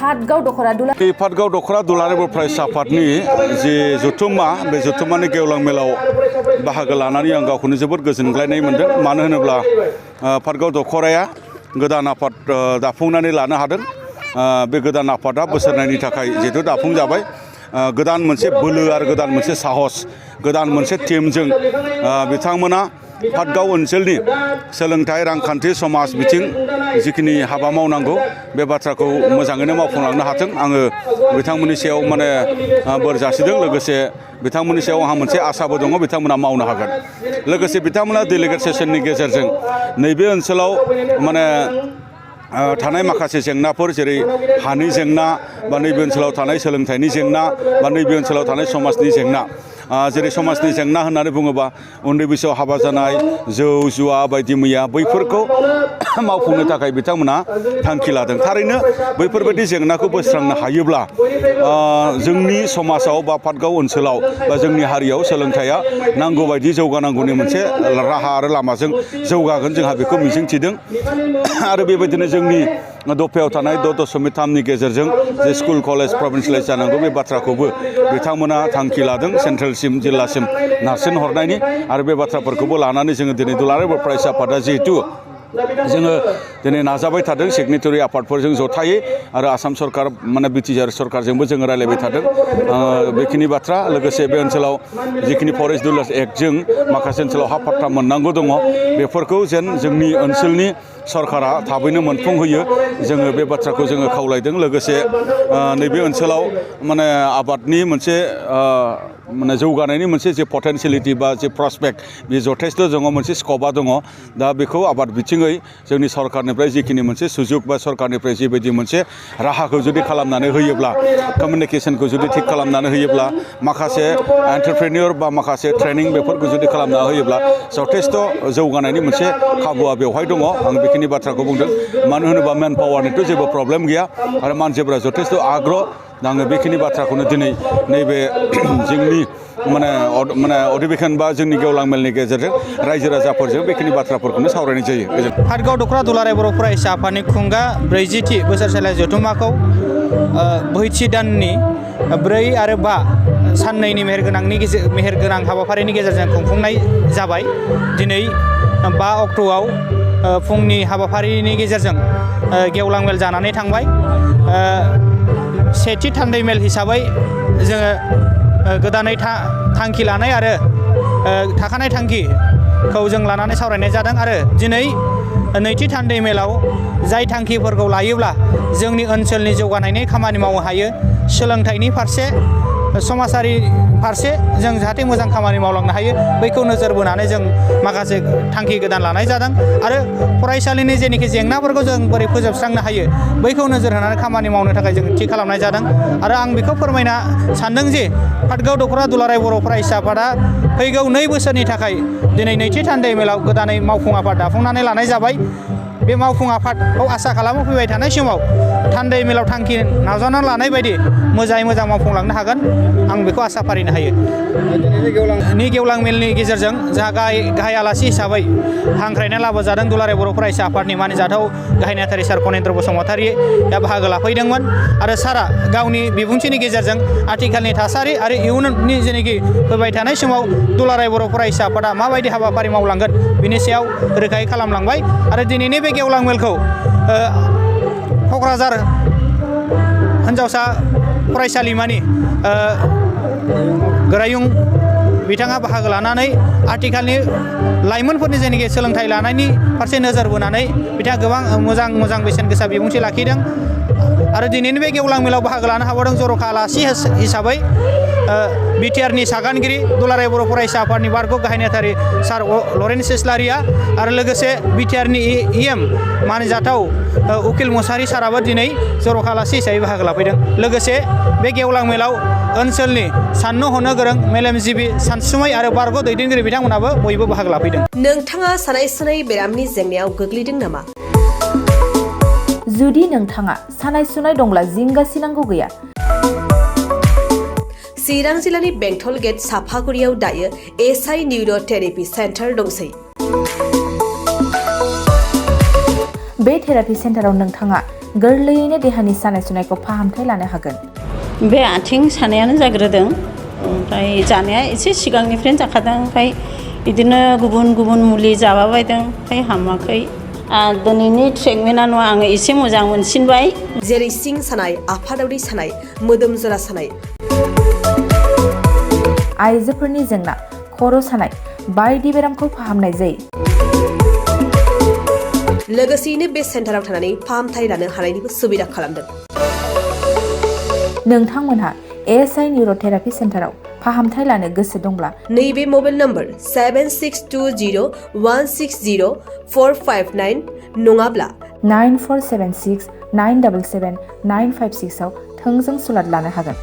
Patgaw Dokora Dula Patgaw Dokora Dularare बर फरायसा आफादनि जे जथुम्मा बे जथुम्मानि गेवलां मेलाव बाहागो लानानै आं गावखौनो जोबोद गोजोनग्लायनाय मोनदों मानो होनोब्ला पाटगाव दखराया गोदान आफाद दाफुंनानै लानो हादों बे गोदान आफादा बोसोरनायनि थाखाय जिहेतु दाफुंजाबाय गोदान मोनसे बोलो आरो गोदान मोनसे साहस गोदान मोनसे टीमजों बिथांमोना पाटगाव ओनसोलनि सोलोंथाइ रांखान्थि समाज बिथिं जिखिनि हाबा मावनांगौ बे बाथ्राखौ मोजाङैनो मावफुंलांनो हाथों आङो बिथांमोननि सायाव माने बोर जासिदों लोगोसे बिथांमोननि सायाव आंहा मोनसे आसाबो दङ बिथांमोना मावनो हागोन लोगोसे बिथांमोना डेलिगेट सेसननि गेजेरजों नैबे ओनसोलाव माने थानाय माखासे जेंनाफोर जेरै हानि जेंना बा नैबे ओनसोलाव थानाय सोलोंथाइनि जेंना बा नैबे ओनसोलाव थानाय समाजनि जेंना जेरै समाजनि जेंना होननानै बुङोबा उन्दै बैसोआव हाबा जानाय जौ जुवा बायदि मैया बैफोरखौ मावफुंनो थाखाय बिथांमोना थांखि लादों थारैनो बैफोरबायदि जेंनाखौ बोस्रांनो हायोब्ला जोंनि समाजाव बा पाटगाव ओनसोलाव बा जोंनि हारियाव सोलोंथाइया नांगौ बायदि जौगानांगौनि मोनसे राहा आरो लामाजों जौगागोन जोंहा बेखौ मिजिंथिदों आरो बेबायदिनो जोंनि दफायाव थानाय 6.3 नि गेजेरजों जे स्कुल कलेज प्रभिन्सियेलाइज जानांगौ बे बाथ्राखौबो बिथांमोना थांखि लादों सेन्ट्रेलसिम जिल्लासिम नारसिनहरनायनि आरो बे बाथ्राफोरखौबो लानानै जोङो दिनै दुलाराय बर फरायसा आफादा जिहेतु जोङो दिनै नाजाबाय थादों सिगनेटरि आफादफोरजों जथायै आरो आसाम सरकार माने बिटिआर सरकारजोंबो जोङो रायलायबाय थादों बेखिनि बाथ्रा लोगोसे बे ओनसोलाव जिखिनि फरेस्ट डिउलार्स एक्टजों माखासे ओनसोलाव हा पट्टा मोननांगौ दङ बेफोरखौ जेन जोंनि ओनसोलनि सरकारा थाबैनो मोनफुंहोयो जोङो बे बाथ्राखौ जोङो खावलायदों लोगोसे नैबे ओनसोलाव माने आबादनि मोनसे माने जौगानायनि मोनसे जे पटेनसियेलिटि बा जे प्रस्पेक्ट बे जथेस्थ दङ मोनसे स्कपा दङ दा बेखौ आबाद बिथिङै जोंनि सरकारनिफ्राय जिखिनि मोनसे सुजुग बा सरकारनिफ्राय जिबायदि मोनसे राहाखौ जुदि खालामनानै होयोब्ला कमिउनिकेसनखौ जुदि थिग खालामनानै होयोब्ला माखासे एन्टारप्रेनियर बा माखासे ट्रेनिं बेफोरखौ जुदि खालामना होयोब्ला जथेस्थ जौगानायनि मोनसे खाबुआ बेवहाय दङ आं बेखिनि बाथ्राखौ बुंदों मानो होनोबा मेन पावारनिथ' जेबो प्रब्लेम गैया आरो मानसिफोरा जथेस्थ आग्रह आङो बेखिनि बाथ्राखौनो दिनै नैबे जोंनि माने अधिवेशन बा जोंनि गेवलां मेलनि गेजेरजों रायजो राजाफोरजों बेखिनि बाथ्राफोरखौनो सावरायनाय जायो पाटगाव दखरा दुलाराय बर फरायसा आफादनि खुंगा 40थि बोसोरसालियारि जथुम्माखौ बैथि दाननि 4 आरो 5 साननैनि मेहेरगोनां हाबाफारिनि गेजेरजों खुंफुंनाय जाबाय दिनै 5 अक्ट'आव फुंनि हाबाफारिनि गेजेरजों गेवलां मेल जानानै थांबाय सेथि थान्दै मेल हिसाबै जोङो गोदानै थांखि लानाय आरो थाखानाय थांखिखौ जों लानानै सावरायनाय जादों आरो दिनै नैथि थान्दै मेलाव जाय थांखिफोरखौ लायोब्ला जोंनि ओनसोलनि जौगानायनि खामानि मावनो हायो सोलोंथाइनि फारसे समाजारि फारसे जों जाहाथे मोजां खामानि मावलांनो हायो बैखौ नोजोर बोनानै जों माखासे थांखि गोदान लानाय जादों आरो फरायसालिनि जेनोखि जेंनाफोरखौ जों बोरै फोजोबस्रांनो हायो बैखौ नोजोर होनानै खामानि मावनो थाखाय जों थि खालामनाय जादों आरो आं बेखौ फोरमायना सानदों जे पाटगाव दखरा दुलाराय बर फरायसा आफादा फैगौ 2 बोसोरनि थाखाय दिनै नैथि थान्दै मेलाव गोदानै मावफुं आफाद दाफुंनानै लानाय जाबाय बे मावफुं आफादखौ आसा खालामो फैबाय थानाय समाव थान्दै मेलाव थांखि नाजावनानै लानाय बायदि मोजाङै मोजां मावफुंलांनो हागोन आं बेखौ आसा फारिनो हायो गेवलां मेलनि गेजेरजों जोंहा गाहाय आलासि हिसाबै हांख्रायना लाबोजादों दुलाराय बर फरायसा आफादनि मानिजाथाव गाहाय नेहाथारि सार कनेन्द्र बसुमतारिया बाहागो लाफैदोंमोन आरो सारा गावनि बिबुंथिनि गेजेरजों आथिखालनि थासारि आरो इयुननि जेनोखि फैबाय थानाय समाव दुलाराय बर फरायसा आफादा माबायदि हाबाफारि मावलांगोन बिनि सायाव रोखायै खालामलांबाय आरो दिनैनि बे गेवलां मेलखौ क'क्राझार हिन्जावसा फरायसालिमानि गोरायुं बिथाङा बाहागो लानानै आथिखालनि लाइमोनफोरनि जेनोखि सोलोंथाइ लानायनि फारसे नोजोर बोनानै बिथाङा गोबां मोजां बेसेन गोसा बिबुंथि लाखिदों आरो दिनैनि बे गेवलां मेलाव बाहागो लानो हाबावदों जर'खा आलासि हिसाबै बिटिआरनि सागानगिरि दुलाराय बर फरायसा आफादनि बारग' गाहाय नेहाथारि सार लरेन्स इस्लारिया आरो लोगोसे बिटिआरनि इएम मानिजाथाव उकिल मुसाहारि साराबो दिनै जर'खा आलासि हिसाबै बाहागो लाफैदों लोगोसे बे गेवलां मेलाव ओनसोलनि साननो हनो गोरों मेलेमजिबि सानसुमै आरो बारग' दैदेनगिरि बिथांमोनाबो बयबो बाहागो लाफैदों नोंथाङा सानाय सुनाय बेरामनि जेंनायाव गोग्लैदों नामा जुदि नोंथाङा सानाय सुनाय दंब्ला जिंगासिनांगौ गैया चिरां जिल्लानि बेंटल गेट साफागुरियाव दायो एसआइ निउर' थेरापि सेन्टार दंसै बे बे थेरापि सेन्टाराव नोंथाङा गोरलैयैनो देहानि सानाय सुनायखौ फाहामथाय लानो हागोन। बे आथिं सानायानो जाग्रोदों, ओमफ्राय जानाया एसे सिगांनिफ्रायनो जाखादों, ओमफ्राय बिदिनो गुबुन गुबुन मुलि जाबाबायदों, ओमफ्राय हामाखै। दिनैनि ट्रिटमेन्टआ आङो एसे मोजां मोनसिनबाय। जेरै सिं सानाय, आफादावरि सानाय, मोदोम जरा सानाय, आइजोफोरनि जेंना, खर' सानाय बायदि बेरामखौ फाहामनाय जायो। लोगोसेयैनो बे सेन्टाराव थानानै फाहामथाय लानो हानायनिबो सुबिदा खालामदों। नोंथांमोनहा ASI निउर'थेरापि सेन्टाराव फाहामथाय लानो गोसो दंब्ला नैबे मबाइल नम्बर 7620160459 नङाब्ला 9476 977 956 आव थोंजों सुलाद लानो हागोन।